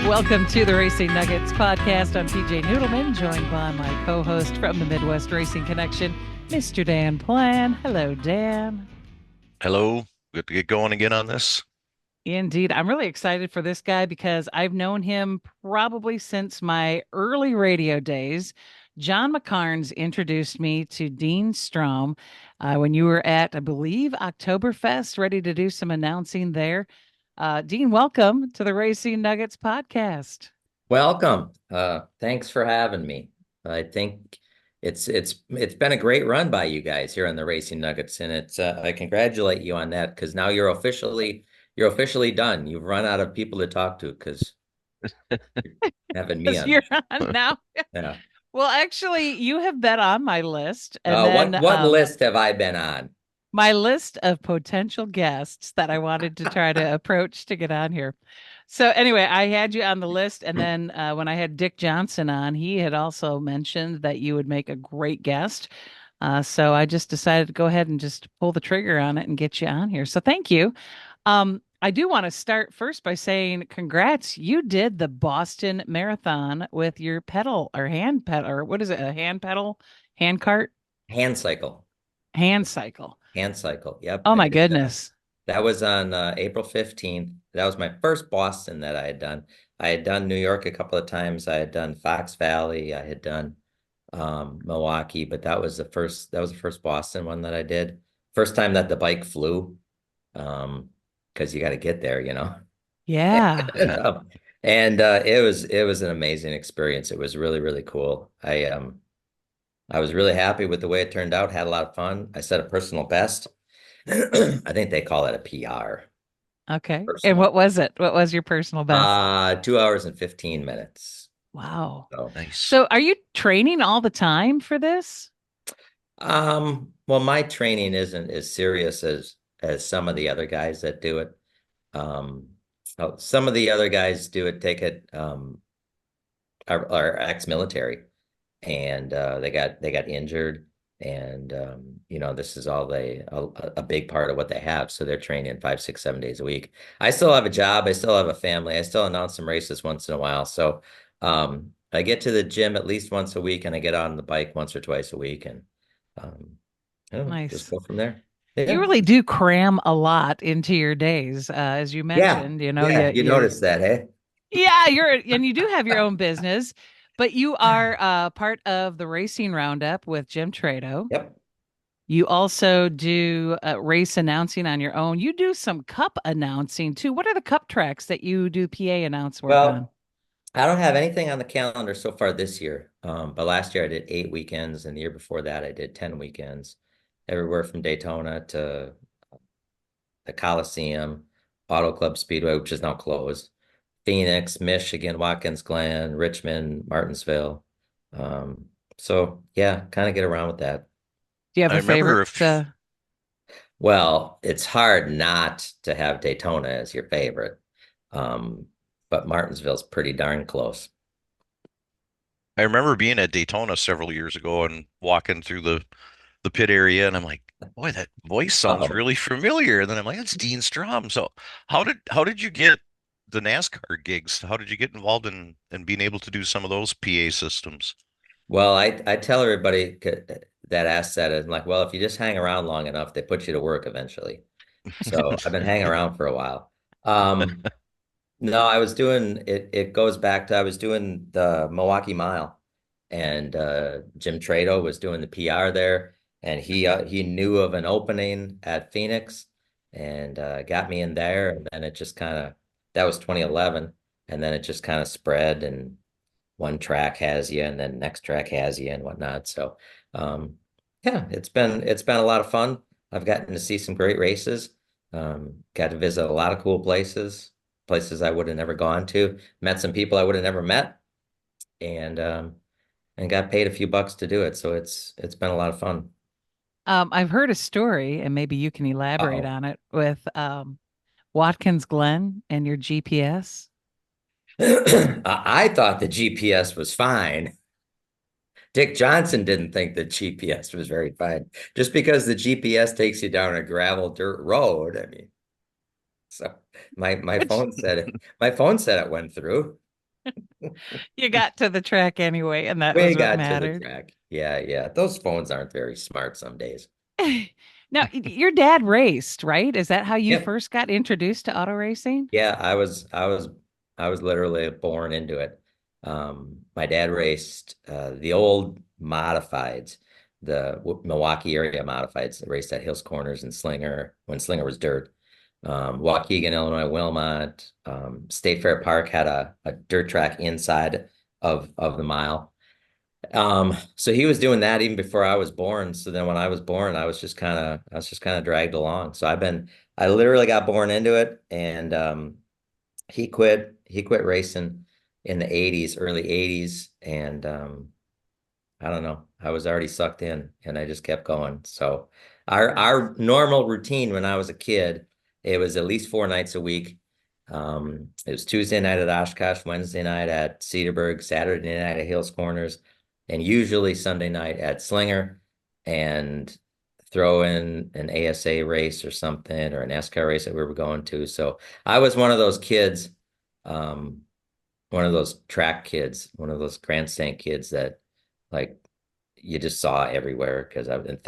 Welcome to the Racing Nuggets podcast. I'm PJ Noodleman, joined by my co-host from the Midwest Racing Connection, Mr. Dan Plan. Hello, Dan. Hello. Good to get going again on this. Indeed. I'm really excited for this guy because I've known him probably since my early radio days. John McCarnes introduced me to Dean Strom when you were at, I believe, Oktoberfest, ready to do some announcing there. Dean, welcome to the Racing Nuggets podcast. Welcome. Thanks for having me. I think it's been a great run by you guys here on the Racing Nuggets, and it's I congratulate you on that because now you're officially done. You've run out of people to talk to because having me Because on the you're show. on now. Yeah. Well, actually, you have been on my list, and then What list have I been on? my list of potential guests that I wanted to try to approach to get on here. So anyway, I had you on the list, and then when I had Dick Johnson on, he had also mentioned that you would make a great guest. So I just decided to go ahead and just pull the trigger on it and get you on here. So thank you. I do want to start first by saying congrats. You did the Boston Marathon with your pedal or hand pedal, or what is it? A hand pedal, hand cart, Hand cycle. hand cycle. Hand cycle. Yep. Oh I my did that. goodness. That was on April 15th. That was my first Boston that I had done. I had done New York a couple of times. I had done Fox Valley. I had done Milwaukee, but that was the first Boston one that I did. First time that the bike flew, because you got to get there, you know. Yeah. Yeah. And it was an amazing experience. It was really, really cool. I was really happy with the way it turned out, had a lot of fun. I set a personal best. I think they call it a PR, Okay. And personal. what was it? What was your personal best? 2 hours and 15 minutes. Wow. So, Nice. So are you training all the time for this? well, my training isn't as serious as some of the other guys that do it. Some of the other guys do it, take it, are ex-military, and they got injured, and this is all a big part of what they have. So they're training 5, 6, 7 days a week. I still have a job. I still have a family. I still announce some races once in a while. So I get to the gym at least once a week, and I get on the bike once or twice a week, and um, just Nice. go from there. You Yeah. really do cram a lot into your days, as you Yeah. mentioned. Yeah. You noticed that, hey? Yeah, and you do have your own business, but you are part of the Racing Roundup with Jim Trado. Yep. You also do race announcing on your own. You do some cup announcing too. What are the cup tracks that you do PA announce work on? Well, I don't have anything on the calendar so far this year. But last year I did 8 weekends, and the year before that I did 10 weekends, everywhere from Daytona to the Coliseum, Auto Club Speedway, which is now closed, Phoenix, Michigan, Watkins Glen, Richmond, Martinsville. So yeah, kind of get around with that. Do you have I a favorite? remember if Well, it's hard not to have Daytona as your favorite. Um, but Martinsville's pretty darn close. I remember being at Daytona several years ago and walking through the pit area, and I'm like, boy, that voice sounds Oh, really familiar. And then I'm like, it's Dean Strom. So how did you get the NASCAR gigs? How did you get involved in being able to do some of those PA systems? well, I tell everybody that asks that, and like, well, if you just hang around long enough, they put you to work eventually. So I've been hanging around for a while. Um, no, I was doing it. It goes back to I was doing the Milwaukee Mile, and Jim Trado was doing the PR there, and he knew of an opening at Phoenix, and got me in there, and then it just kind of that was 2011, and then it just kind of spread, and one track has you, and then next track has you, and whatnot. So, um, yeah, it's been a lot of fun. I've gotten to see some great races. Got to visit a lot of cool places I would have never gone to. Met some people I would have never met, and got paid a few bucks to do it. So it's been a lot of fun. I've heard a story, and maybe you can elaborate Uh-oh. on it with Watkins Glen and your GPS. I thought the GPS was fine. Dick Johnson didn't think the GPS was very fine. Just because the GPS takes you down a gravel dirt road, I mean, so my Which phone said it. My phone said it went through. You got to the track anyway, and that We was what got to the mattered. track. Yeah, yeah. Those phones aren't very smart some days. Now, your dad raced, right? Is that how you Yep. first got introduced to auto racing? Yeah, I was literally born into it. My dad raced the old modifieds, the Milwaukee area modifieds. They raced at Hills Corners and Slinger when Slinger was dirt. Waukegan, Illinois, Wilmot, State Fair Park had a dirt track inside of the mile. So he was doing that even before I was born. So then when I was born, I was just kind of dragged along. So I literally got born into it, and he quit racing in the 80s, early 80s, and I don't know. I was already sucked in and I just kept going. So our Nice. normal routine when I was a kid, it was at least 4 nights a week. It was Tuesday night at Oshkosh, Wednesday night at Cedarburg, Saturday night at Hills Corners, and usually Sunday night at Slinger, and throw in an ASA race or something or an NASCAR race that we were going to. So I was one of those kids, um, one of those track kids, one of those grandstand kids that like you just saw everywhere because I've been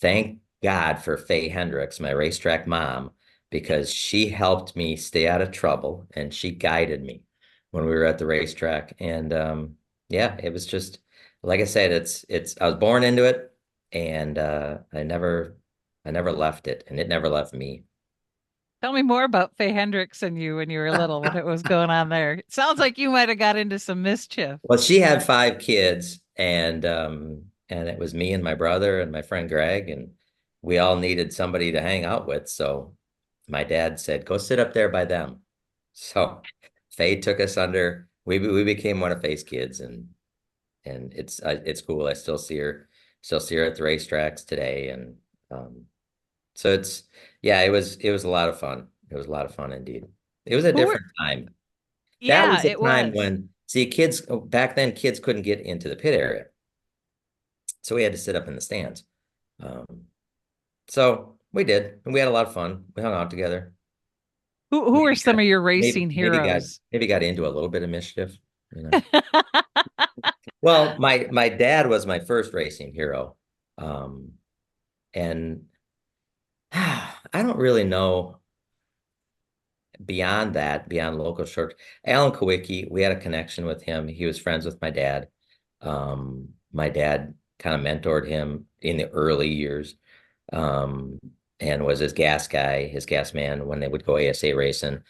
thank God for Faye Hendricks, my racetrack mom, because she helped me stay out of trouble and she guided me when we were at the racetrack. And yeah, it was just like I said, it's I was born into it, and I never left it, and it never left me. Tell me more about Faye Hendricks and you when you were little, what it was going on there. It sounds like you might have got into some mischief. Well, she had 5 kids, and it was me and my brother and my friend Greg, and we all needed somebody to hang out with. So my dad said, "Go sit up there by them." So Faye took us under. We became one of Faye's kids, and it's cool. I still see her at the racetracks today, and so it's yeah, it was a lot of fun. It was a lot of fun indeed. It was a Who were, different time. That yeah, was the it time was. when, see, kids back then, kids couldn't get into the pit area. So we had to sit up in the stands. Um, so we did, and we had a lot of fun. We hung out together. Who are Maybe some got of your maybe racing maybe got heroes? maybe got into a little bit of mischief, you know. Well, my dad was my first racing hero. And I don't really know beyond that, beyond local short. Alan Kowicki, we had a connection with him. He was friends with my dad. My dad kind of mentored him in the early years, um, and was his gas guy, his gas man when they would go ASA racing.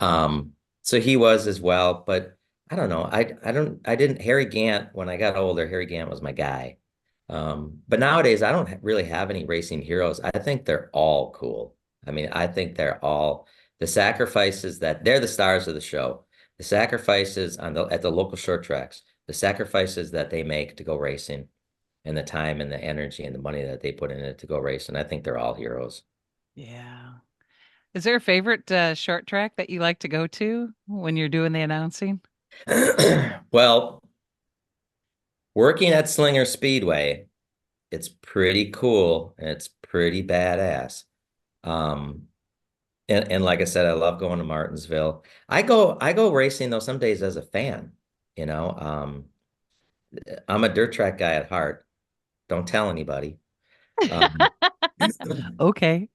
So he was as well, but I don't know. I didn't Harry Gant when I got older. Harry Gant was my guy. But nowadays I don't really have any racing heroes. I think they're all cool. I mean, I think they're all the sacrifices that they're the stars of the show. The sacrifices at the local short tracks, the sacrifices that they make to go racing, and the time and the energy and the money that they put in it to go racing. I think they're all heroes. Yeah. Is there a favorite short track that you like to go to when you're doing the announcing? Well, working at Slinger Speedway, it's pretty cool and it's pretty badass. Um, and like I said, I love going to Martinsville. I go racing though some days as a fan, you know. I'm a dirt track guy at heart. Don't tell anybody. Um, Okay.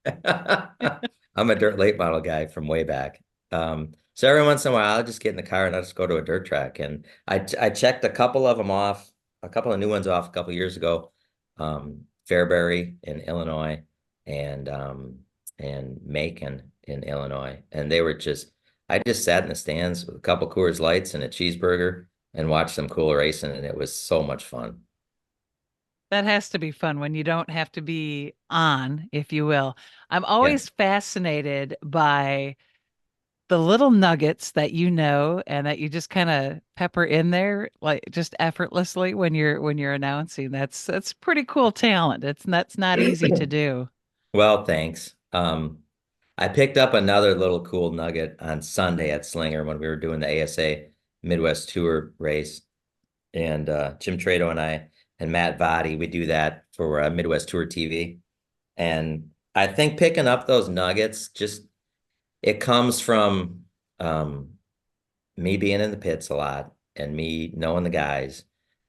I'm a dirt late model guy from way back. So every once in a while, I'll just get in the car and I'll just go to a dirt track. And I checked a couple of them off, a couple of new ones off a couple of years ago. Fairbury in Illinois, and Macon in Illinois. And they were I just sat in the stands with a couple Coors Lights and a cheeseburger and watched some cool racing, and it was so much fun. That has to be fun when you don't have to be on, if you will. I'm Yeah. always fascinated by the little nuggets that you know and that you just kind of pepper in there like just effortlessly when you're announcing. That's pretty cool talent. That's not easy to do. Well, thanks. I picked up another little cool nugget on Sunday at Slinger when we were doing the ASA Midwest Tour race. And Jim Trado and I and Matt Vadi, we do that for Midwest Tour TV. And I think picking up those nuggets, just it comes from um, me being in the pits a lot and me knowing the guys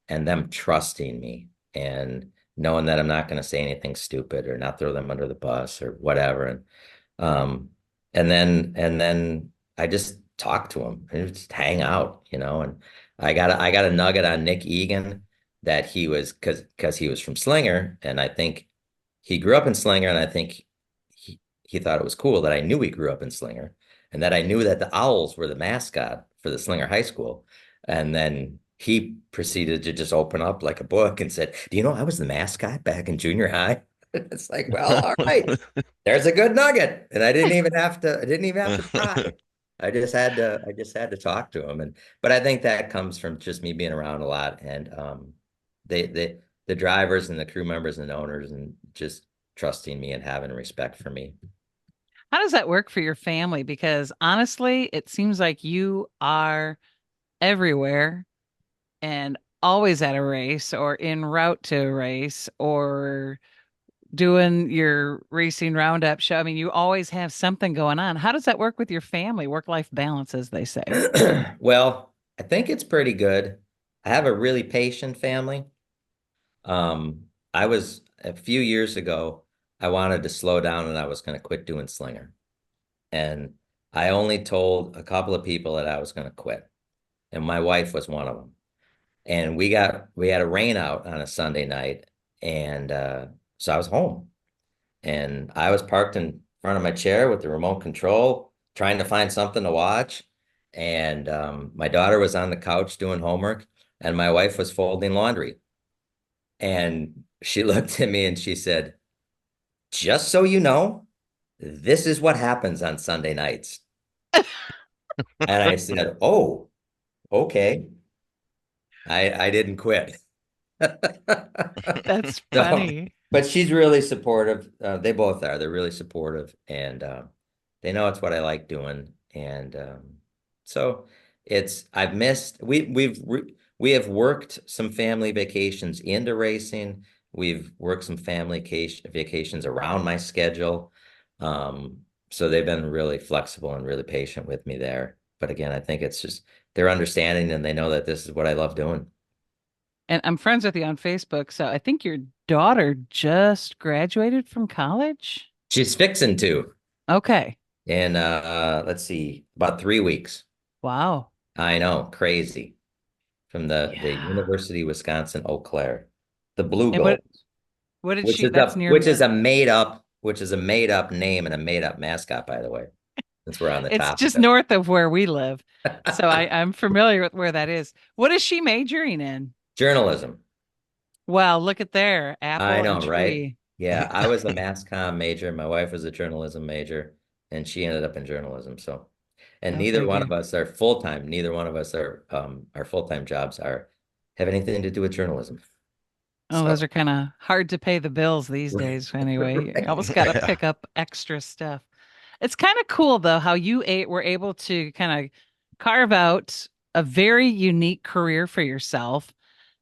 and them trusting me and knowing that I'm not going to say anything stupid or not throw them under the bus or whatever. Um, and then I just talk to him and just hang out, and I got a nugget on Nick Egan that he was because he was from Slinger, and I think he grew up in Slinger, and I think he thought it was cool that I knew he grew up in Slinger and that I knew that the Owls were the mascot for the Slinger High School. And then he proceeded to just open up like a book and said, "Do you know I was the mascot back in junior high?" It's like, well, all right. There's a good nugget. And I didn't even have to try. I just had to talk to him. But I think that comes from just me being around a lot and the drivers and the crew members and owners and just trusting me and having respect for me. How does that work for your family? Because honestly, it seems like you are everywhere and always at a race or en route to a race or doing your racing roundup show. I mean, you always have something going on. How does that work with your family, work-life balance, as they say? Well, I think it's pretty good. I have a really patient family. I was a few years ago, I wanted to slow down and I was going to quit doing Slinger. And I only told a couple of people that I was going to quit. And my wife was one of them. And we had a rain out on a Sunday night. And so I was home and I was parked in front of my chair with the remote control, trying to find something to watch. And my daughter was on the couch doing homework, and my wife was folding laundry. And she looked at me and she said, "Just so you know, this is what happens on Sunday nights." And I said, "Oh, okay." I didn't quit. That's So, funny. but she's really supportive. They both are. They're really supportive, and they know it's what I like doing. And so it's I've missed. We have worked some family vacations into racing. We've worked some family vacations around my schedule. Um, so they've been really flexible and really patient with me there. But again, I think it's just they're understanding and they know that this is what I love doing. And I'm friends with you on Facebook, so I think your daughter just graduated from college. She's fixing to Okay. in let's see, about 3 weeks. Wow. I know, crazy. From the Yeah. University of Wisconsin Eau Claire, the Blue And Gold, what did which she? is That's a near which is me. a made up name and a made up mascot, by the way, since we're on the It's topic just of north of where we live. So it. I'm familiar with where that is. What is she majoring in? Journalism. Well, look at there, I apple and know, right? tree. Yeah, I was a mass comm major. My wife was a journalism major, and she ended up in journalism. So, and Go neither one of figure. us are full time. Neither one of us are our full time jobs are have anything to do with journalism. Oh, So, those are kind of hard to pay the bills these days anyway. You almost got to Yeah. pick up extra stuff. It's kind of cool though how were able to kind of carve out a very unique career for yourself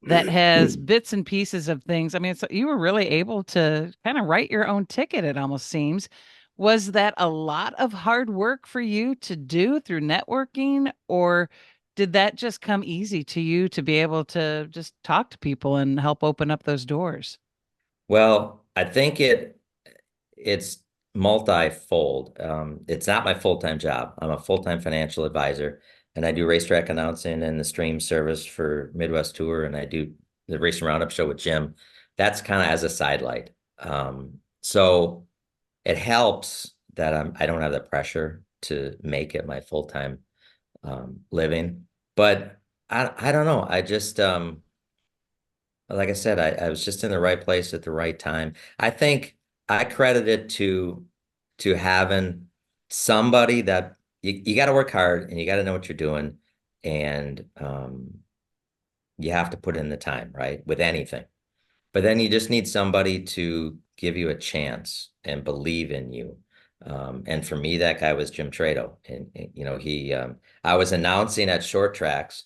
that has bits and pieces of things. I mean, you were really able to kind of write your own ticket, it almost seems. Was that a lot of hard work for you to do through networking, or did that just come easy to you to be able to just talk to people and help open up those doors? well, I think it's multifold. It's not my full-time job. I'm a full-time financial advisor, and I do racetrack announcing and the stream service for Midwest Tour, and I do the Racing Roundup show with Jim. That's kind of as a sidelight. So it helps that I don't have the pressure to make it my full-time living. But I don't know. I just like I said, I was just in the right place at the right time. I think I credit it to having somebody that you got to work hard and you got to know what you're doing, and you have to put in the time, right? With anything. But then you just need somebody to give you a chance and believe in you. And for me, that guy was Jim Trado. And he I was announcing at short tracks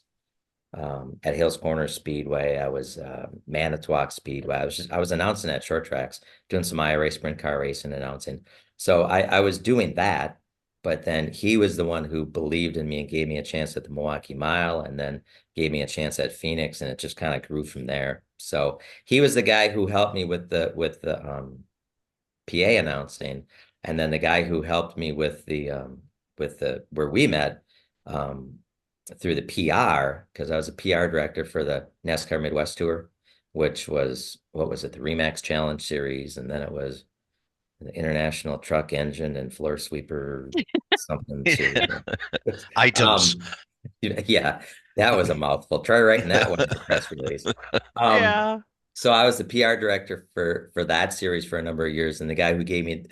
at Hills Corner Speedway. I was Manitowoc Speedway. I was announcing at short tracks, doing some IRA sprint car racing announcing. So I was doing that, But then he was the one who believed in me and gave me a chance at the Milwaukee Mile, and then gave me a chance at Phoenix, and it just kind of grew from there. So he was the guy who helped me with the PA announcing, and then the guy who helped me with the where we met um, through the PR, because I was a PR director for the NASCAR Midwest Tour, which was, what was it, the ReMax Challenge Series, and then it was the International Truck Engine and Floor Sweeper something series. Items. Um, yeah, that was a mouthful. Try writing that one as a press release. Um, Yeah. so I was the PR director for that series for a number of years, and the guy who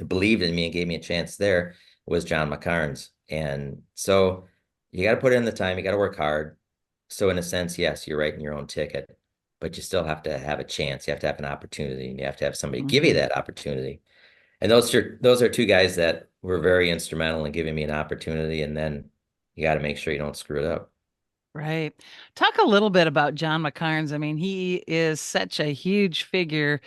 believed in me and gave me a chance there was John McCarnes. And so you got to put in the time, you got to work hard. So in a sense, yes, you're writing your own ticket, but you still have to have a chance. You have to have an opportunity, and you have to have somebody give you Hmm. that opportunity. And those are two guys that were very instrumental in giving me an opportunity. And then you got to make sure you don't screw it up. Right. Talk a little bit about John McCarnes. I mean, he is such a huge figure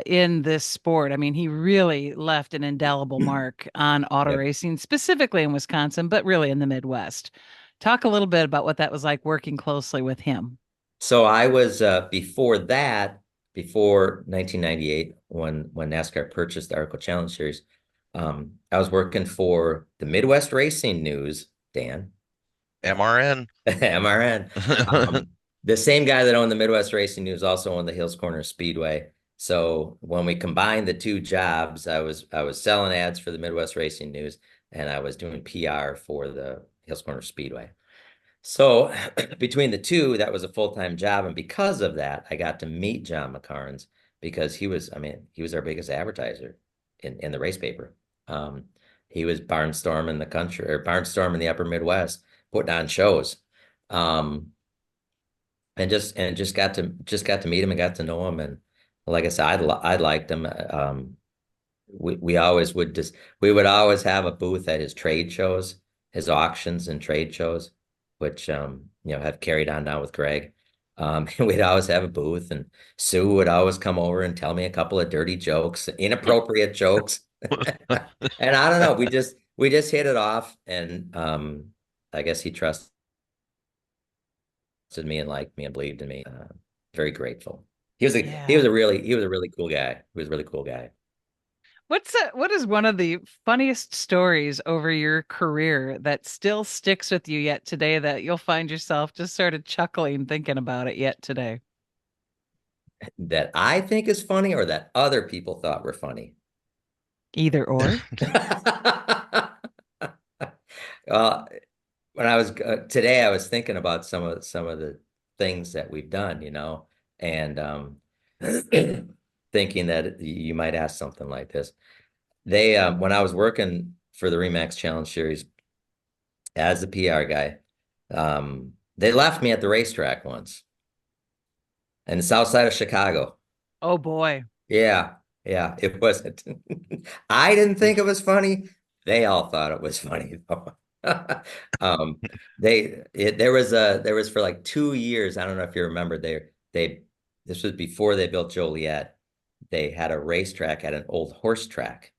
in this sport. I mean, he really left an indelible mark on auto Yep. racing, specifically in Wisconsin, but really in the Midwest. Talk a little bit about what that was like working closely with him. So I was before that, before 1998, when NASCAR purchased the Arco Challenge Series, I was working for the Midwest Racing News, Dan, MRN. MRN. Um, the same guy that owned the Midwest Racing News also owned the Hills Corner Speedway. So when we combined the two jobs, I was selling ads for the Midwest Racing News, and I was doing PR for the Hills Corner Speedway. So between the two, that was a full-time job. And because of that, I got to meet John McCarnes, because I mean, he was our biggest advertiser in the race paper. Um, he was barnstorming the country, or barnstorming the upper Midwest, putting on shows. Um, and just got to meet him and got to know him. And like I said, I liked him. We always would just we would always have a booth at his trade shows, his auctions and trade shows, which have carried on now with Greg. And we'd always have a booth, and Sue would always come over and tell me a couple of dirty jokes, inappropriate jokes. And I don't know, we just hit it off, and I guess he trusted me and liked me and believed in me. Very grateful. Yeah. He was a really cool guy. He was a really cool guy. What is one of the funniest stories over your career that still sticks with you yet today that you'll find yourself just sort of chuckling thinking about it yet today? That I think is funny, or that other people thought were funny? Either or. Well, when I was today, I was thinking about some of the things that we've done, and thinking that you might ask something like this. When I was working for the ReMax Challenge Series as the PR guy, they left me at the racetrack once in the south side of Chicago. Oh boy. Yeah, yeah, it wasn't. I didn't think it was funny. They all thought it was funny though. Um, there was for like 2 years. I don't know if you remember. This was before they built Joliet. They had a racetrack at an old horse track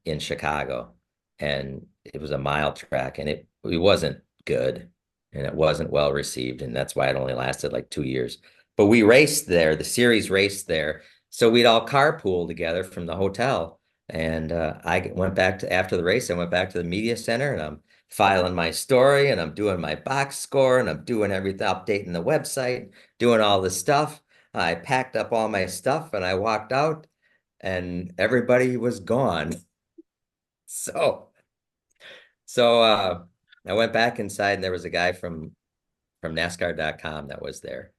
in Chicago, and it was a mile track, and it wasn't good, and it wasn't well received, and that's why it only lasted like 2 years. But we raced there. The series raced there, so we'd all carpool together from the hotel. And I went back to after the race. I went back to the media center, and I'm filing my story, and I'm doing my box score, and I'm doing everything, updating the website, doing all this stuff. I packed up all my stuff, and I walked out, and everybody was gone. So, so I went back inside, and there was a guy from NASCAR.com that was there.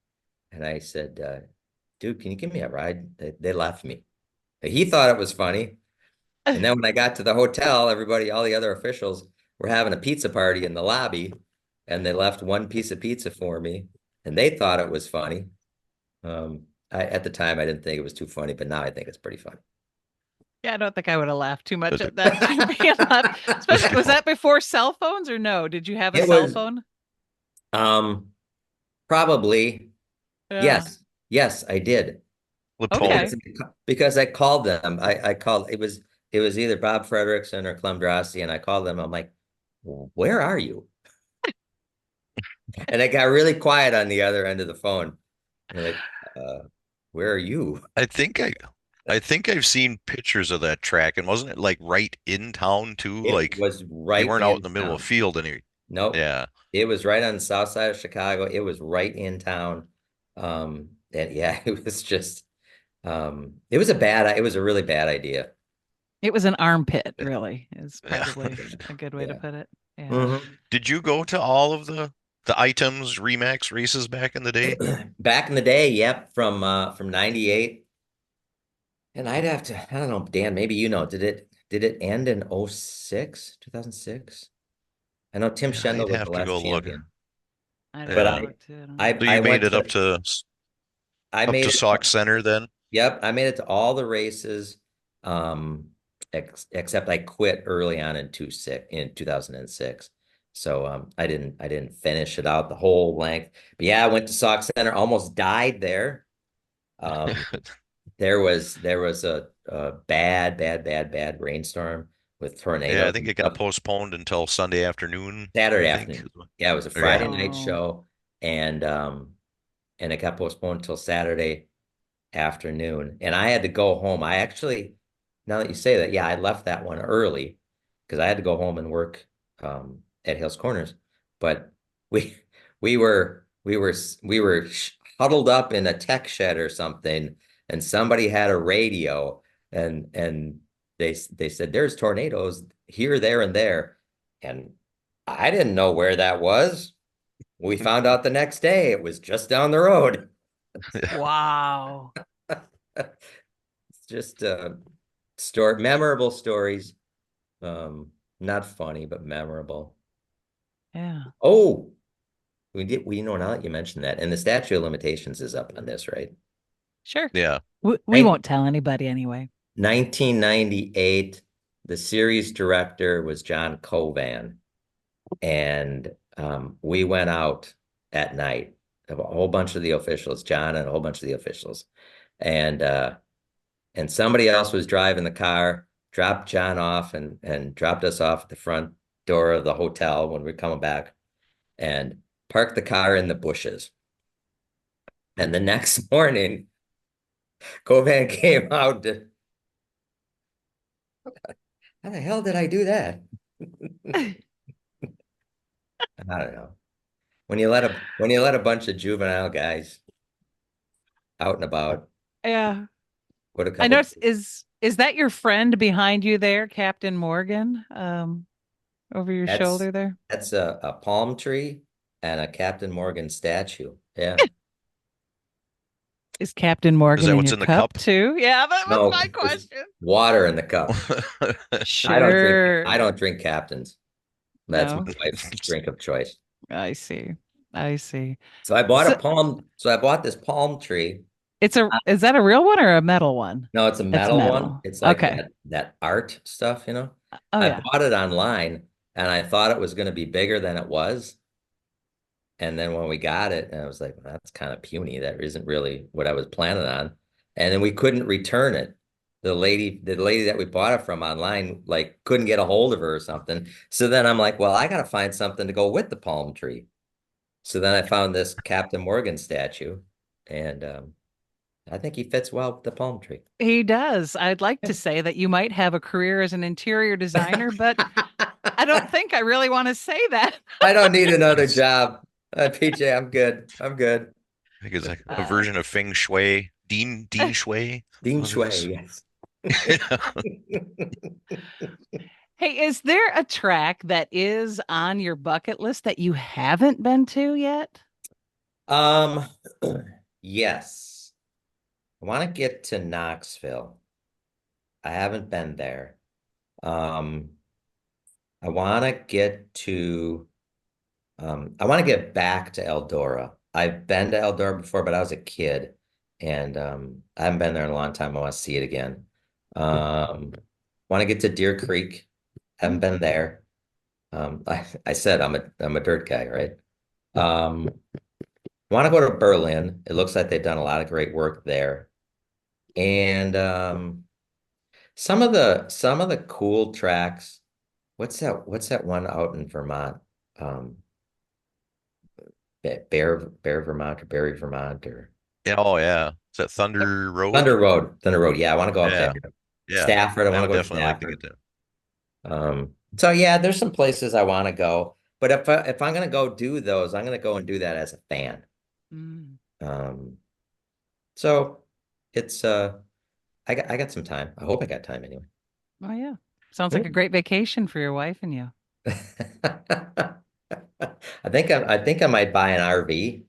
And I said, dude, can you give me a ride? They left me. He thought it was funny. And then when I got to the hotel, all the other officials were having a pizza party in the lobby, and they left one piece of pizza for me, and they thought it was funny. At the time, I didn't think it was too funny, but now I think it's pretty funny. Yeah, I don't think I would have laughed too much at that. Being left. Especially, was that before cell phones or no? Did you have a It cell was phone? um probably Yeah. yes, I did. Flip phone. Okay. Because I called them. I called. it was either Bob Frederickson or Clem Drossi, and I called them. I'm like, where are you? And it got really quiet on the other end of the phone. You're like, uh, where are you? I think I I think I've seen pictures of that track, and wasn't it like right in town too? It Like was you right weren't out in in the middle of a town. field any. Nope. Yeah. It was right on the south side of Chicago. It was right in town. And yeah, it was just it was a really bad idea. It was an armpit, really, is Yeah. probably Yeah. a good way to Yeah. put it. Yeah. Mhm. Did you go to all of the items ReMax races back in the day? Back in the day, yep, from 98. And I'd have to, I don't know, Dan, maybe you know, did it end in 06, 2006? I know Tim Yeah, I'd Schendel was the have to last go look. champion, I'd have but to Yeah. look too. I don't I know. So I you made went it to I up made to it. Sauk Center then? Yep, I made it to all the races, except I quit early on in 2006. So I didn't finish it out the whole length. But yeah, I went to Sauk Center, almost died there. Um, there was a bad rainstorm with Yeah, I tornadoes think and it got stuff. postponed until Sunday afternoon, Saturday I think. afternoon. Yeah, it was a Friday Yeah. night Oh, show, and and it got postponed until Saturday afternoon. And I had to go home. I actually, now that you say that, yeah, I left that one early because I had to go home and work at Hills Corners. But we we were huddled up in a tech shed or something, and somebody had a radio, and they said there's tornadoes here, there, and there, and I didn't know where that was. We found out the next day it was just down the road. wow. It's just memorable stories. Not funny, but memorable. Yeah. Oh, we know now that you mentioned that, and the statute of limitations is up on this, right? Sure. Yeah. We Nin- won't tell anybody anyway. 1998, the series director was John Covan, and we went out at night. A whole bunch of the officials, John and a whole bunch of the officials, and somebody else was driving the car, dropped John off and dropped us off at the front door of the hotel when we were coming back, and parked the car in the bushes. And the next morning, Covan came out to, how the hell did I do that? I don't know. When you let a bunch of juvenile guys out and about, Yeah. put a I couple. noticed is that your friend behind you there, Captain Morgan? Over your That's shoulder there? that's a palm tree and a Captain Morgan statue. Yeah. Is Captain Is Morgan that in what's your in the cup cup? too? Yeah, that was No, my there's question. water in the cup. I don't drink I Sure. don't drink Captains. That's my No, wife's drink of choice. I see. I see. So So I bought this palm tree. is that a real one or a metal one? No, it's a It's metal one. metal. It's like Okay. that art stuff. Oh I yeah. bought it online and I thought it was going to be bigger than it was. And then when we got it, and I was like, well, that's kind of puny. That isn't really what I was planning on. And then we couldn't return it. The lady that we bought it from online, like couldn't get a hold of her or something. So then I'm like, well, I got to find something to go with the palm tree. So then I found this Captain Morgan statue, and I think he fits well with the palm tree. He does. I'd like to say that you might have a career as an interior designer, but I don't think I really want to say that. I don't need another It's, job. PJ, I'm good. I'm good. I think it's like a Uh, version of Feng Shui. Dean Shui. Dean What it Shui, is. yes. hey, is there a track that is on your bucket list that you haven't been to yet? Um, yes. I want to get to Knoxville. I haven't been there. Um, I want to get to I want to get back to Eldora. I've been to Eldora before, but I was a kid and I haven't been there in a long time. I want to see it again. Want to get to Deer Creek. Haven't been there. I said I'm a dirt guy, right? Um, want to go to Berlin. It looks like they've done a lot of great work there. And some of the cool tracks. What's that one out in Vermont? Um, Bear Vermont or Barry Vermont or Yeah, oh yeah. Is that Thunder Road? Thunder Road. Thunder Road. Yeah, I want to go up there. Yeah. Yeah. Stafford. I I want to would go to definitely like to get Stafford. that. So yeah, there's some places I want to go, but if I'm gonna go do those, I'm gonna go and do that as a fan. Mm. Um, so it's I got some time. I hope I got time anyway. Oh yeah. Sounds like Yeah. a great vacation for your wife and you. I think I might buy an RV,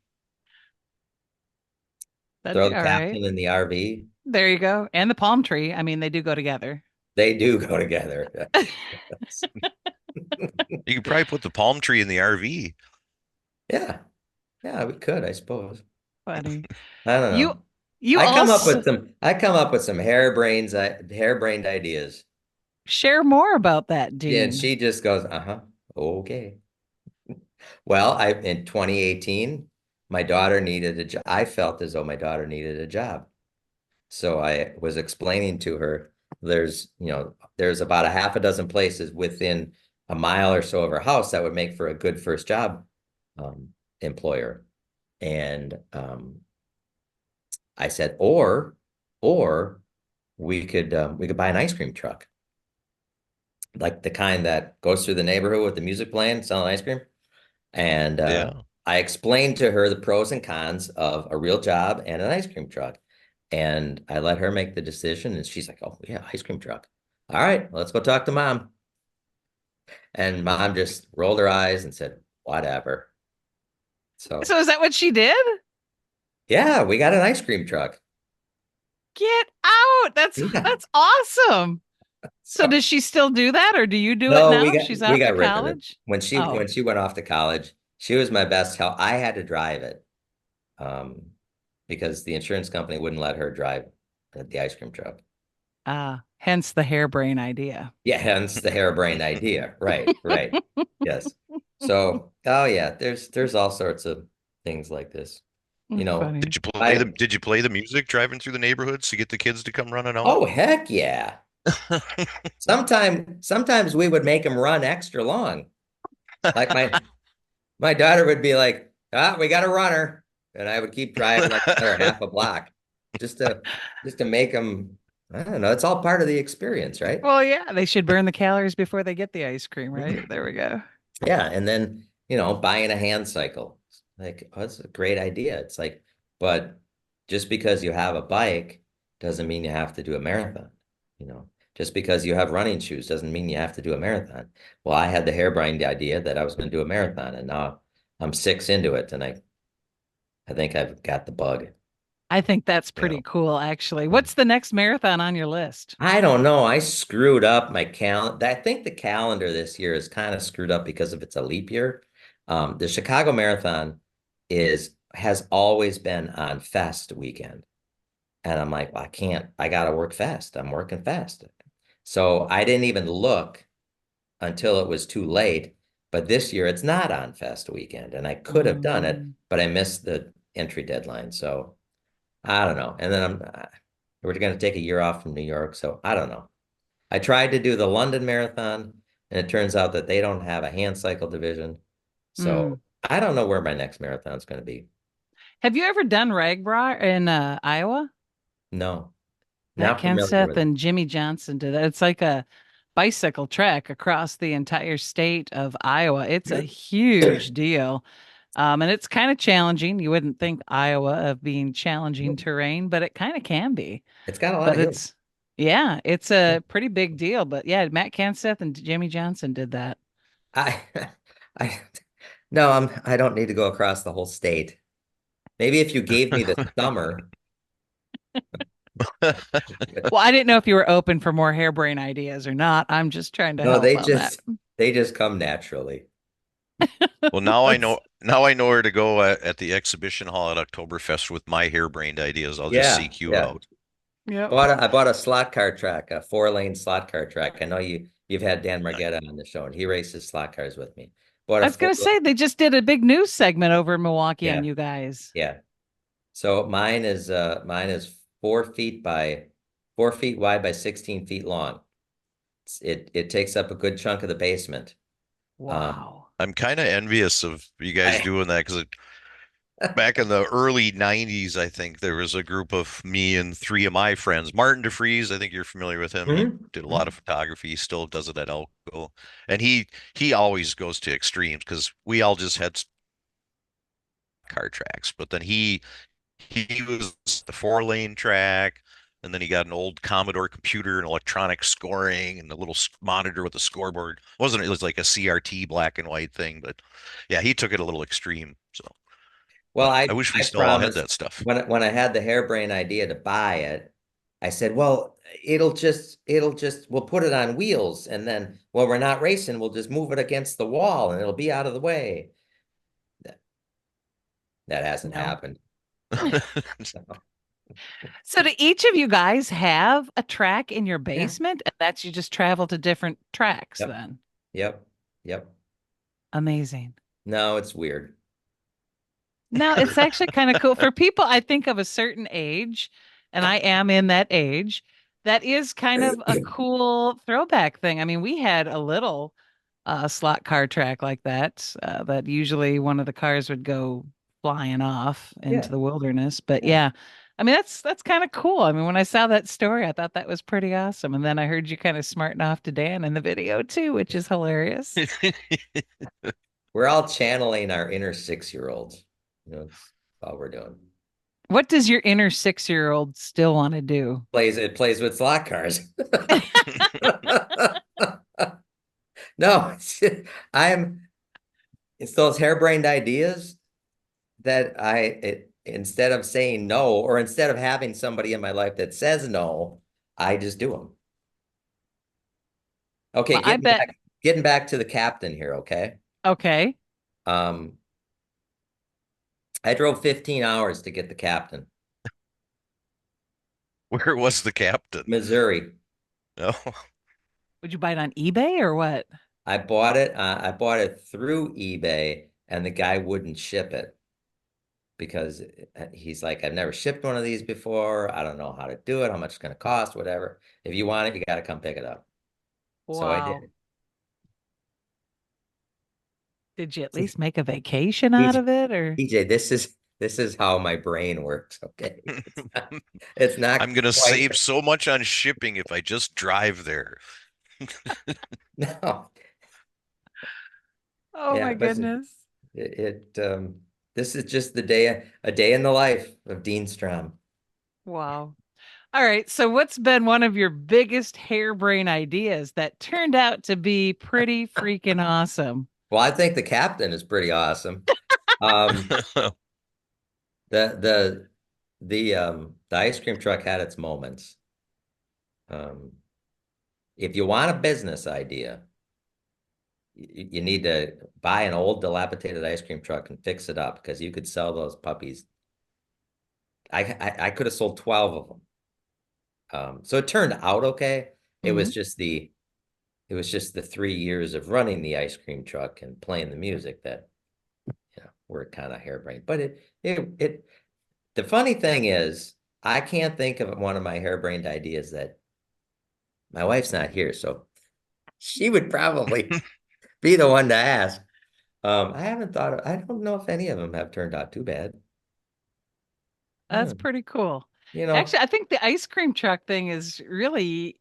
That'd throw be the all right. captain in the RV. There you go. And the palm tree. I mean, they do go together. They do go together. You could probably put the palm tree in the RV. Yeah, yeah, we could, I suppose. Funny. I don't You know. you I come up with some harebrained ideas. share more about that, Yeah, and Dean. she just goes, uh-huh, okay. Well, in 2018, my daughter needed a job. I felt as though my daughter needed a job. So I was explaining to her there's about a half a dozen places within a mile or so of her house that would make for a good first job um, employer. And I said, or we could buy an ice cream truck, like the kind that goes through the neighborhood with the music playing, selling ice cream. And Yeah. I explained to her the pros and cons of a real job and an ice cream truck. And I let her make the decision. And she's like, oh, yeah, ice cream truck. All right, let's go talk to mom. And mom just rolled her eyes and said, whatever. So, So is that what she did? yeah, we got an ice cream truck. Get out. That's Yeah. that's awesome. So So, does she still do that or do you do it no, we now? got She's we off to got rid of it. college? When she Oh, when she went off to college, she was my best help. I had to drive it. Um, because the insurance company wouldn't let her drive the ice cream truck. hence the harebrained idea. Yeah, hence the harebrained idea. Right, right. Yes. So, oh yeah, there's all sorts of things like this. You know, Funny. I Did you play the music driving through the neighborhoods to get the kids to come running out? oh heck yeah. Sometimes we would make them run extra long. Like my daughter would be like, "Ah, we got a runner," and I would keep driving like another half a block just to just to make them. I don't know. It's all part of the experience, right? Well, yeah, they should burn the calories before they get the ice cream, right? There we go. Yeah, and then buying a hand cycle. Like, oh, that's a great idea. It's like, but just because you have a bike doesn't mean you have to do a marathon. Just because you have running shoes doesn't mean you have to do a marathon. Well, I had the harebrained idea that I was going to do a marathon, and now I'm 6 into it, and I think I've got the bug. I think that's You pretty know, cool, actually. What's the next marathon on your list? I don't know. I screwed up my calendar. I think the calendar this year is kind of screwed up because of it's a leap year. The Chicago Marathon has always been on fest weekend. And I'm like, well, I can't, I gotta work fast. I'm working fast. So I didn't even look until it was too late. But this year it's not on fest weekend. And I could have done it, Mm. but I missed the entry deadline. So I don't know. And then we're going to take a year off from New York. So I don't know. I tried to do the London Marathon, and it turns out that they don't have a hand cycle division. Mm. So I don't know where my next marathon's going to be. Have you ever done Ragbra in Iowa? No, Matt not familiar Kenseth with it. and Jimmy Johnson did that. It's like a bicycle trek across the entire state of Iowa. It's a huge deal. And it's kind of challenging. You wouldn't think Iowa of being challenging terrain, but it kind of can be. It's got a lot But of hills. yeah, it's a pretty big deal. But yeah, Matt Kenseth and Jimmy Johnson did that. I, I, no, I don't need to go across the whole state. Maybe if you gave me the summer. Well, I didn't know if you were open for more harebrained ideas or not. I'm just trying to No, help they on that. just they just come naturally. Well, now I Let's, know now I know where to go at the exhibition hall at Oktoberfest with my harebrained ideas. I'll just Yeah, seek you yeah. out. yep. I bought a slot car track, a 4-lane slot car track. I know you've had Dan Margetta on the show, and he races slot cars with me. Bought I a was gonna four, say they just did a big news segment over in Milwaukee on yeah, you guys. yeah. So mine is 4 feet by 4 feet wide by 16 feet long. It takes up a good chunk of the basement. Um, Wow. I'm kind of envious of you guys I, doing that because back in the early 90s, I think there was a group of me and three of my friends. Martin DeFries, I think you're familiar with him. He Mhm, did a lot of mhm. photography. He still does it at Elko. And he always goes to extremes because we all just had car tracks. But then he was the 4-lane track, and then he got an old Commodore computer and electronic scoring and a little monitor with a scoreboard. It was like a CRT black and white thing, but yeah, he took it a little extreme. So, Well, but I wish we I still all had promised that stuff. when I had the harebrained idea to buy it, I said, well, it'll just we'll put it on wheels, and then when we're not racing, we'll just move it against the wall and it'll be out of the way. That, that hasn't No. happened. So do each of you guys have a track in your Yeah. basement? And that's you just travel to different tracks Yep. then. Yep. Yep. Amazing. No, it's weird. No, it's actually kind of cool for people I think of a certain age, and I am in that age. That is kind of a cool throwback thing. I mean, we had a little slot car track like that, that usually one of the cars would go flying off into Yeah. the wilderness. But Yeah. yeah, I mean that's kind of cool. I mean, when I saw that story, I thought that was pretty awesome. And then I heard you kind of smarting off to Dan in the video too, which is hilarious. We're all channeling our inner 6-year-olds. It's all we're doing. What does your inner 6-year-old still want to do? It plays with slot cars. No, it's those harebrained ideas that instead of saying no, or instead of having somebody in my life that says no, I just do them. Okay, Well, I bet. getting back to the captain here, okay? Okay. Um, I drove 15 hours to get the captain. Where was the captain? Missouri. Oh, Would you buy it on eBay or what? I bought it through eBay, and the guy wouldn't ship it because he's like, I've never shipped one of these before. I don't know how to do it, how much it's going to cost, whatever. If you want it, you got to come pick it up. So I Wow. did. Did you at See, least make a vacation out TJ, of it or? this is how my brain works. Okay. It's not I'm gonna quite. save so much on shipping if I just drive there. No. Oh Yeah, my but goodness. this is just a day in the life of Dean Strom. Wow. All right. So what's been one of your biggest harebrained ideas that turned out to be pretty freaking awesome? Well, I think the captain is pretty awesome. Um, the the ice cream truck had its moments. Um, if you want a business idea, you need to buy an old dilapidated ice cream truck and fix it up because you could sell those puppies. I could have sold 12 of them. So it turned out okay. It Hmm. was just the 3 years of running the ice cream truck and playing the music that were kind of harebrained. But the funny thing is, I can't think of one of my harebrained ideas that my wife's not here, so she would probably be the one to ask. I don't know if any of them have turned out too bad. That's Hmm, pretty cool. You know, Actually, I think the ice cream truck thing is really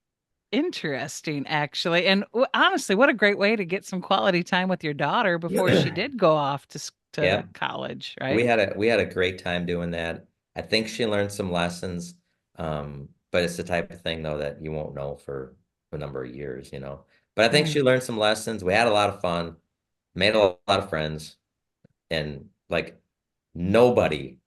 interesting, actually. And honestly, what a great way to get some quality time with your daughter before she did go off to yeah, college, we right? had a great time doing that. I think she learned some lessons, but it's the type of thing though that you won't know for a number of years. But I think Mm. she learned some lessons. We had a lot of fun, made a lot of friends, and like nobody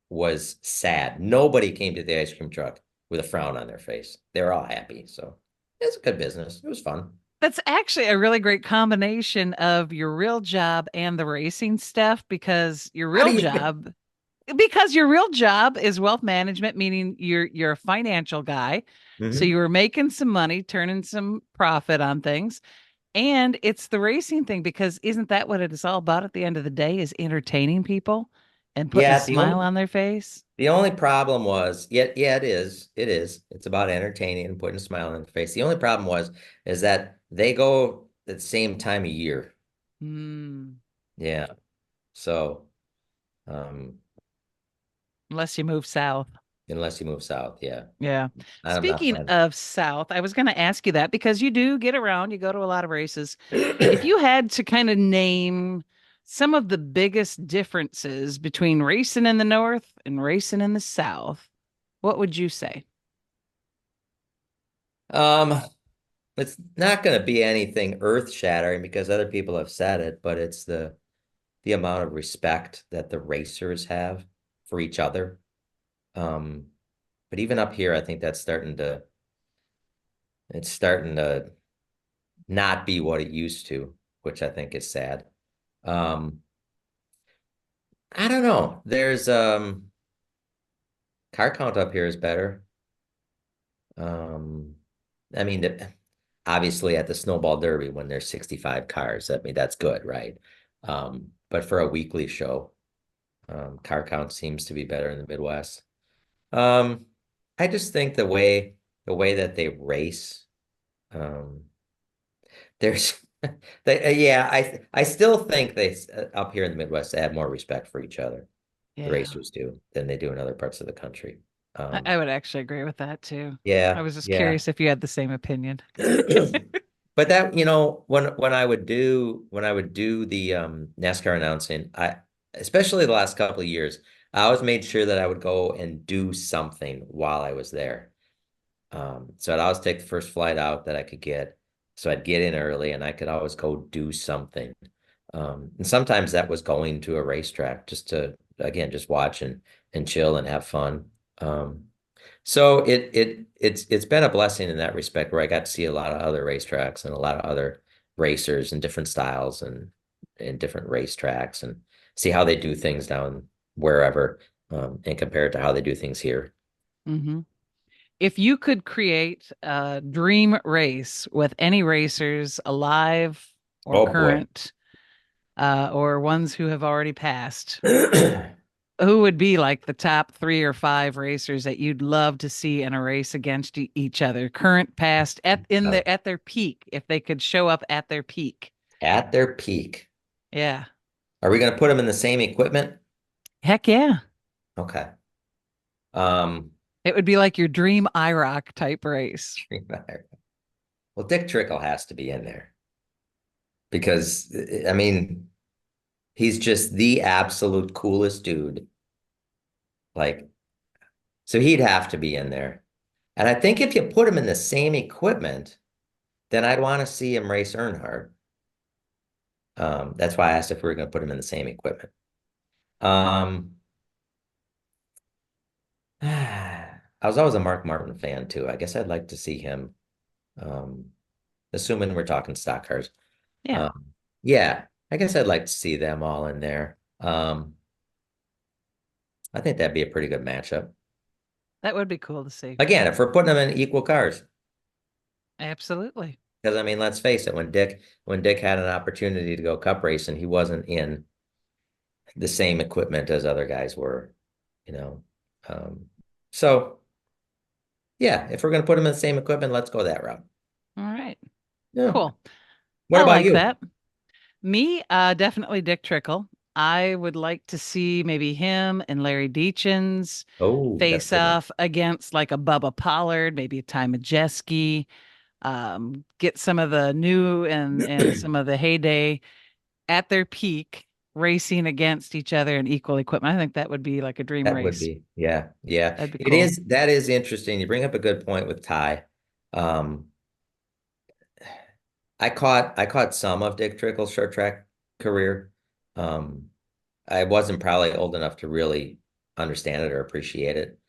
was sad. Nobody came to the ice cream truck with a frown on their face. They were all happy. So it's a good business. It was fun. That's actually a really great combination of your real job and the racing stuff How do you? because your real job is wealth management, meaning you're a financial guy. So you Mhm. were making some money, turning some profit on things. And it's the racing thing because isn't that what it is all about at the end of the day is entertaining people? and putting a Yeah, smile on their face. the only problem was, yeah, it's about entertaining and putting a smile on the face. The only problem is that they go at the same time of year. Hmm. Yeah. So, um, Unless you move south. unless you move south, yeah, Yeah. I'm not Speaking fun. of South, I was going to ask you that because you do get around, you go to a lot of races. If you had to kind of name some of the biggest differences between racing in the North and racing in the South, what would you say? Um, it's not going to be anything earth-shattering because other people have said it, but it's the amount of respect that the racers have for each other. Um, but even up here, I think that's it's starting to not be what it used to, which I think is sad. Um, I don't know. There's car count up here is better. Um, I mean, obviously at the Snowball Derby when there's 65 cars, I mean that's good, right? But for a weekly show, car count seems to be better in the Midwest. Um, I just think the way that they race, um, there's yeah, I still think they up here in the Midwest they have more respect for each other. The Yeah. racers do than they do in other parts of the country. I would actually agree with that too. I Yeah, was just yeah. curious if you had the same opinion. But that, when I would do the NASCAR announcing, I especially the last couple of years, I always made sure that I would go and do something while I was there. So I'd always take the first flight out that I could get. So I'd get in early and I could always go do something. And sometimes that was going to a racetrack just to, again, just watch and chill and have fun. Um, so it's been a blessing in that respect where I got to see a lot of other racetracks and a lot of other racers and different styles and different racetracks and see how they do things down wherever, and compare it to how they do things here. Hmm. If you could create a dream race with any racers alive or Oh boy. current, or ones who have already passed, who would be like the top three or five racers that you'd love to see in a race against each other, current, past, at their peak, if they could show up at their peak? At their peak. Yeah. Are we going to put them in the same equipment? Heck yeah. Okay. Um, It would be like your dream IROC type race. well, Dick Trickle has to be in there because I mean, he's just the absolute coolest dude. Like, so he'd have to be in there. And I think if you put him in the same equipment, then I'd want to see him race Earnhardt. That's why I asked if we were going to put him in the same equipment. Um, I was always a Mark Martin fan too. I guess I'd like to see him, um, assuming we're talking stock cars. Yeah, Yeah, I guess I'd like to see them all in there. I think that'd be a pretty good matchup. that would be cool to see. Again, if we're putting them in equal cars, Absolutely. because I mean, let's face it, when Dick had an opportunity to go cup racing, he wasn't in the same equipment as other guys were, you know. Um, so yeah, if we're gonna put them in the same equipment, let's go that route. All right. Yeah. Cool. What I about like you? that. Me, definitely Dick Trickle. I would like to see maybe him and Larry Deachins Oh, that's a face good one. off against like a Bubba Pollard, maybe a Ty Majeski, get some of the new and some of the heyday at their peak racing against each other in equal equipment. I think that would be like a dream That would race. be, yeah, yeah. That'd be It cool. is, that is interesting. You bring up a good point with Ty. Um, I caught some of Dick Trickle's short track career. Um, I wasn't probably old enough to really understand it or appreciate it.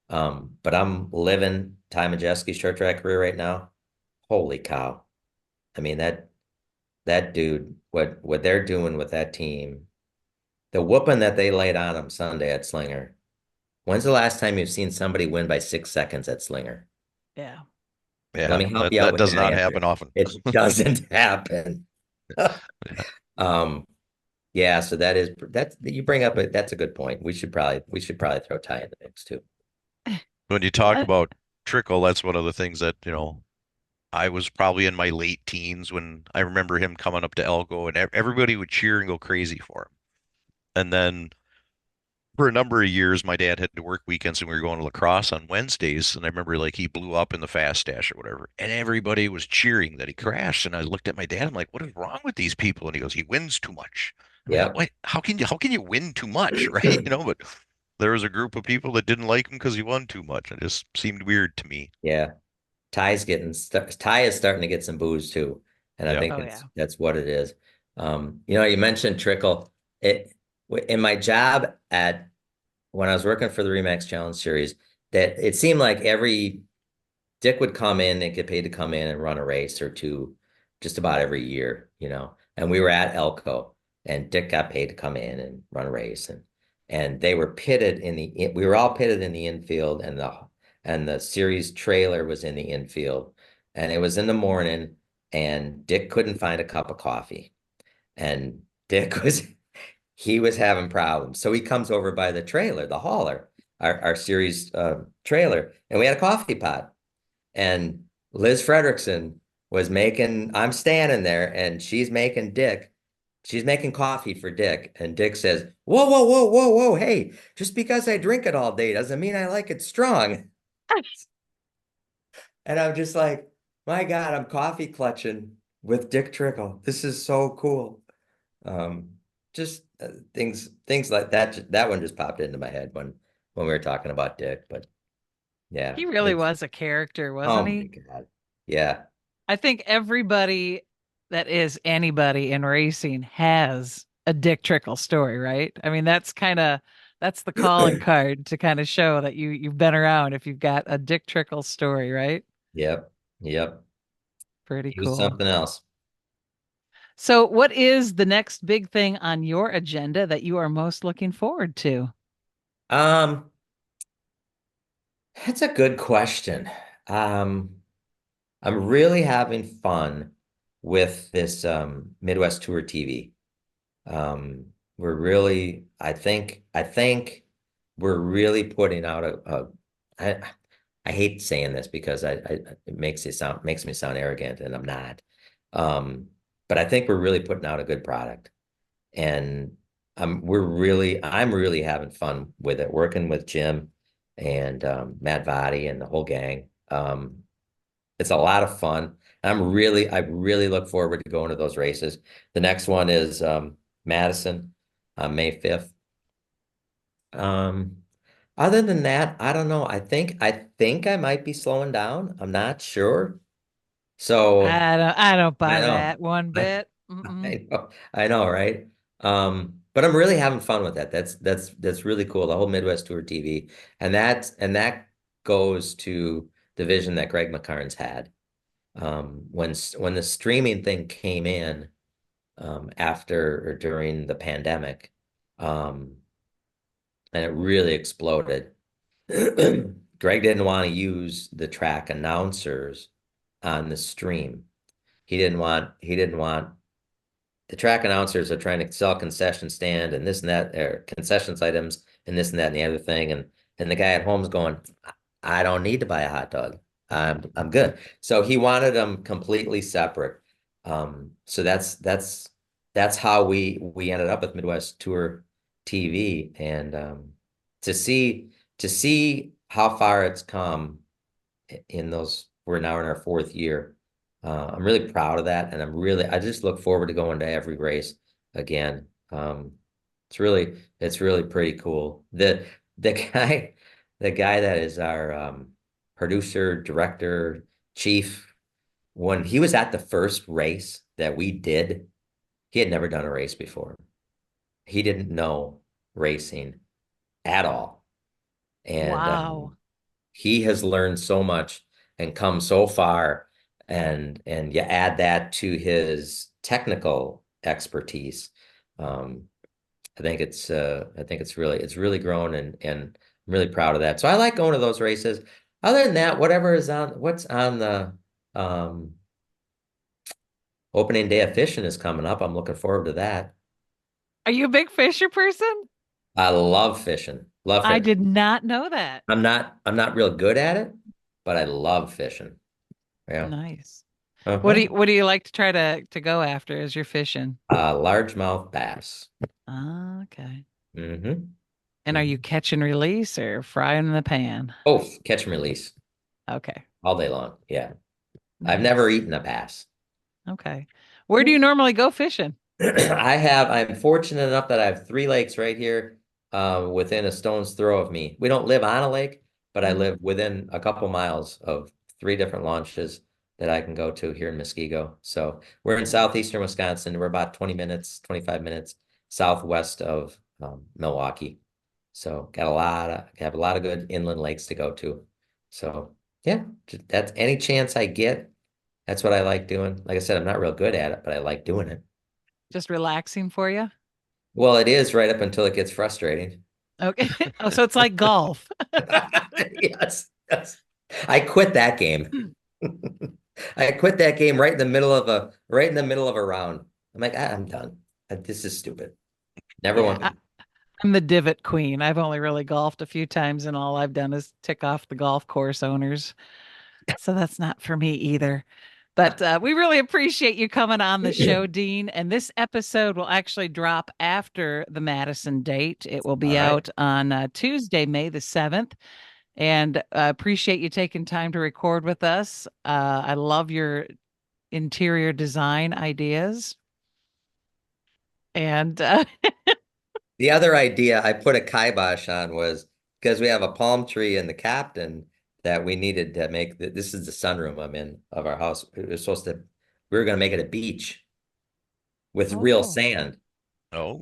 But I'm living Ty Majeski's short track career right now. Holy cow. I mean that dude, what they're doing with that team, the whooping that they laid on him Sunday at Slinger. When's the last time you've seen somebody win by 6 seconds at Slinger? Yeah. Let Yeah, me help that you out that with does that not answer. happen often. It doesn't happen. Um, Yeah, so that's you bring up that's a good point. We should probably throw Ty in the mix too. When you talk Uh, about Trickle, that's one of the things that, I was probably in my late teens when I remember him coming up to Elko and everybody would cheer and go crazy for him. And then for a number of years, my dad had to work weekends and we were going to lacrosse on Wednesdays. And I remember like he blew up in the fast dash or whatever. And everybody was cheering that he crashed. And I looked at my dad, I'm like, what is wrong with these people? And he goes, he wins too much. I'm like, Yep. what? How can you win too much? Right? But there was a group of people that didn't like him because he won too much. It just seemed weird to me. Yeah. Ty is starting to get some booze too. And I Yeah. think oh yeah. that's what it is. You mentioned Trickle. It in my job at when I was working for the ReMax Challenge series, that it seemed like every Dick would come in and get paid to come in and run a race or two just about every year. And we were at Elko and Dick got paid to come in and run a race and they were pitted we were all pitted in the infield and the series trailer was in the infield and it was in the morning and Dick couldn't find a cup of coffee and Dick was he was having problems. So he comes over by the trailer, the hauler, our series trailer, and we had a coffee pot. And Liz Fredrickson I'm standing there and she's making coffee for Dick. And Dick says, whoa, whoa, whoa, whoa, whoa. Hey, just because I drink it all day doesn't mean I like it strong. And I'm just like, my God, I'm coffee clutching with Dick Trickle. This is so cool. Um, just things like that. That one just popped into my head when we were talking about Dick. But yeah, He really was a character, oh wasn't my he? God. Yeah. I think everybody that is anybody in racing has a Dick Trickle story, right? I mean, that's the calling card to kind of show that you've been around if you've got a Dick Trickle story, right? Yep. Yep. Pretty He was cool. something else. So, what is the next big thing on your agenda that you are most looking forward to? Um, that's a good question. Um, I'm really having fun with this Midwest Tour TV. I think we're really putting out I, I hate saying this because it makes me sound arrogant and I'm not. Um, but I think we're really putting out a good product and I'm really having fun with it, working with Jim and Matt Vadi and the whole gang. It's a lot of fun. I really look forward to going to those races. The next one is Madison on May 5th. Um, Other than that, I don't know. I think I might be slowing down. I'm not sure. So I don't I buy know. that one I, bit. Mm-mm. I know, right? But I'm really having fun with that. That's really cool. The whole Midwest Tour TV, and that goes to the vision that Greg McCarn's had. When the streaming thing came in after or during the pandemic, um, and it really exploded. Greg didn't want to use the track announcers on the stream. He didn't want the track announcers are trying to sell concession stand and this and that, or concessions items and this and that and the other thing. And the guy at home's going, I don't need to buy a hot dog. I'm good. So he wanted them completely separate. So that's how we ended up with Midwest Tour TV. And to see to see how far it's come in those, we're now in our fourth year. I'm really proud of that, and I just look forward to going to every race again. It's really pretty cool. The guy, the guy that is our producer, director, chief, when he was at the first race that we did, he had never done a race before. He didn't know racing at all, and Wow. he has learned so much and come so far and you add that to his technical expertise. um I think it's really grown and I'm really proud of that, so I like going to those races. Other than that, what's on the um opening day of fishing is coming up. I'm looking forward to that. Are you a big Fisher person? I love fishing. Love I fishing. did not know that. I'm not real good at it, but I love fishing. Yeah. Nice. Uh-huh. What do you like to try to go after as you're fishing? Largemouth bass. Ah, okay. Mm-hmm. And are Hmm. you catch and release or fry in the pan? Oh, catch and release Okay. all day long. Yeah. I've never Nice. eaten a bass. Okay. Where do you normally go fishing? I'm fortunate enough that I have three lakes right here, within a stone's throw of me. We don't live on a lake, but I Mhm. live within a couple miles of three different launches that I can go to here in Muskego. So we're in southeastern Wisconsin. We're about 20 minutes, 25 minutes southwest of Milwaukee. So have a lot of good inland lakes to go to. So yeah, that's any chance I get. That's what I like doing. Like I said, I'm not real good at it, but I like doing it. Just relaxing for you? Well, it is right up until it gets frustrating. Okay. Oh, so it's like golf. Yes, yes. I quit that game. I quit that game right in the middle of a round. I'm like, I'm done. This is stupid. Never Yeah, want. I'm the divot queen. I've only really golfed a few times, and all I've done is tick off the golf course owners. So that's not for me either. But we really appreciate you coming on the show, Dean. And this episode will actually drop after the Madison date. It will All be right. out on Tuesday, May the 7th. And appreciate you taking time to record with us. I love your interior design ideas. And The other idea I put a kibosh on was because we have a palm tree in the captain that we needed to make. This is the sunroom I'm in of our house. It was supposed to. We were going to make it a beach with real oh, sand. Oh.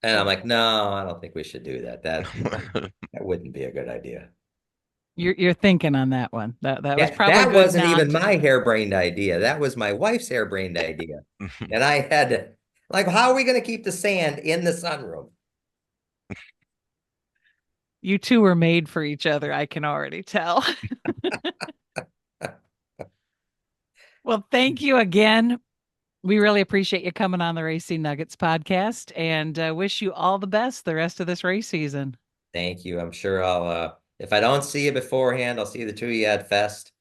And I'm well, like, no, I don't think we should do that. That wouldn't be a good idea. you're thinking on that one. That was Yeah, probably that good wasn't not even to. my harebrained idea. That was my wife's harebrained idea. And I had to, like, how are we going to keep the sand in the sunroom? You two were made for each other, I can already tell. Well, thank you again. We really appreciate you coming on the Racing Nuggets podcast and wish you all the best the rest of this race season. Thank you. I'm sure if I don't see you beforehand, I'll see the two of you at Fest,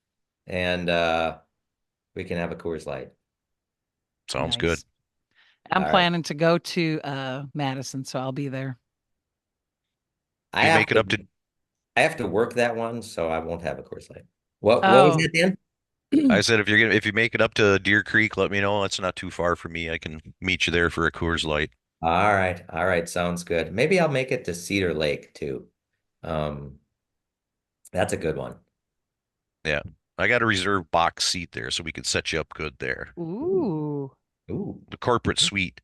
and we can have a Coors Light. Sounds good. Nice. I'm All right. planning to go to Madison, so I'll be there. I You have make it to up to I have to work that one, so I won't have a Coors Light. What was Oh, that, Dan? I said if you make it up to Deer Creek, let me know. That's not too far for me. I can meet you there for a Coors Light. All right. All right. Sounds good. Maybe I'll make it to Cedar Lake too. Um, that's a good one. Yeah. I got a reserved box seat there so we could set you up good there. Ooh. ooh. Ooh. The corporate suite.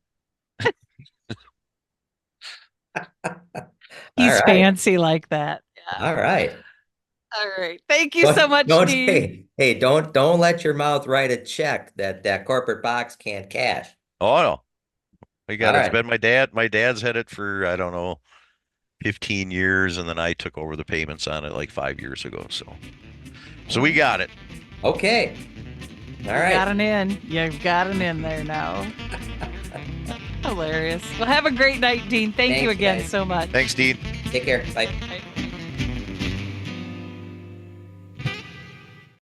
All He's right. fancy like that. Yeah. All right. All right. Thank you so Don't, much, don't Dean. hey, don't let your mouth write a check that corporate box can't cash. Oh no. We All got it's right. been my dad's had it for I don't know 15 years and then I took over the payments on it like 5 years ago. So we got it. Okay. All You got right. an in. You've got an in there now. Hilarious. Well, have a great night, Dean. Thank you Thanks, again guys. so much. Thanks, Dean. Take care. Bye. Bye.